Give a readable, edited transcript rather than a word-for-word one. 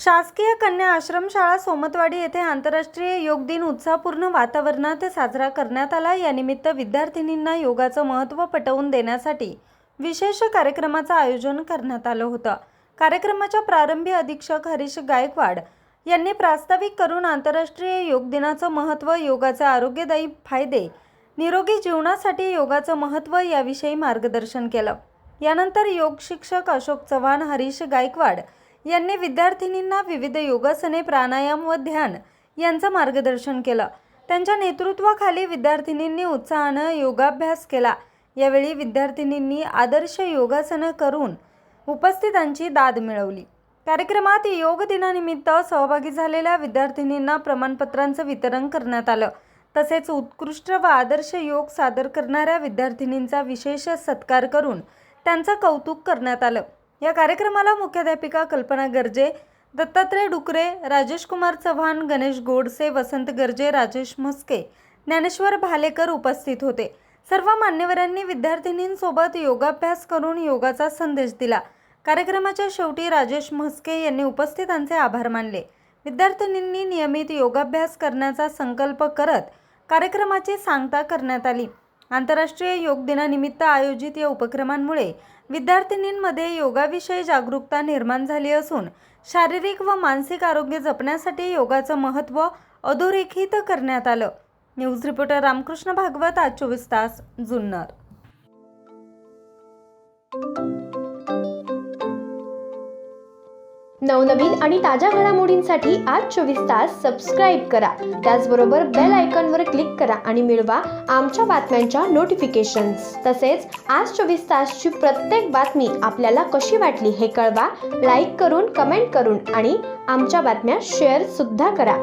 शासकीय कन्या आश्रमशाळा सोमतवाडी येथे आंतरराष्ट्रीय योग दिन उत्साहपूर्ण वातावरणात साजरा करण्यात आला। यानिमित्त विद्यार्थिनींना योगाचं महत्त्व पटवून देण्यासाठी विशेष कार्यक्रमाचं आयोजन करण्यात आलं होतं। कार्यक्रमाच्या प्रारंभी अधीक्षक हरीश गायकवाड यांनी प्रास्ताविक करून आंतरराष्ट्रीय योग दिनाचं महत्त्व, योगाचे आरोग्यदायी फायदे, निरोगी जीवनासाठी योगाचं महत्त्व याविषयी मार्गदर्शन केलं। यानंतर योग शिक्षक अशोक चव्हाण, हरीश गायकवाड यांनी विद्यार्थिनींना विविध योगासने, प्राणायाम व ध्यान यांचं मार्गदर्शन केलं। त्यांच्या नेतृत्वाखाली विद्यार्थिनींनी उत्साहानं योगाभ्यास केला। यावेळी विद्यार्थिनींनी आदर्श योगासनं करून उपस्थितांची दाद मिळवली। कार्यक्रमात योग दिनानिमित्त सहभागी झालेल्या विद्यार्थिनींना प्रमाणपत्रांचं वितरण करण्यात आलं। तसेच उत्कृष्ट व आदर्श योग सादर करणाऱ्या विद्यार्थिनींचा विशेष सत्कार करून त्यांचं कौतुक करण्यात आलं। या कार्यक्रमाला मुख्याध्यापिका कल्पना गर्जे, दत्तात्रय डुकरे, राजेश कुमार चव्हाण, गणेश गोडसे, वसंत गर्जे, राजेश म्हस्के, ज्ञानेश्वर भालेकर उपस्थित होते। सर्व मान्यवरांनी विद्यार्थिनींसोबत योगाभ्यास करून योगाचा संदेश दिला। कार्यक्रमाच्या शेवटी राजेश म्हस्के यांनी उपस्थितांचे आभार मानले। विद्यार्थिनींनी नियमित योगाभ्यास करण्याचा संकल्प करत कार्यक्रमाची सांगता करण्यात आली। आंतरराष्ट्रीय योग दिनानिमित्त आयोजित या उपक्रमांमुळे विद्यार्थिनींमध्ये योगाविषयी जागरूकता निर्माण झाली असून शारीरिक व मानसिक आरोग्य जपण्यासाठी योगाचं महत्त्व अधोरेखित करण्यात आलं। न्यूज रिपोर्टर रामकृष्ण भागवत, आज 24 तास, जुन्नर। नवनवीन आणि ताज्या घडामोडींसाठी आज 24 तास सबस्क्राईब करा। त्याचबरोबर बेल आयकॉनवर क्लिक करा आणि मिळवा आमच्या बातम्यांच्या नोटिफिकेशन्स। तसेच आज 24 तासची प्रत्येक बातमी आपल्याला कशी वाटली हे कळवा। लाईक करून, कमेंट करून आणि आमच्या बातम्या शेअर सुद्धा करा।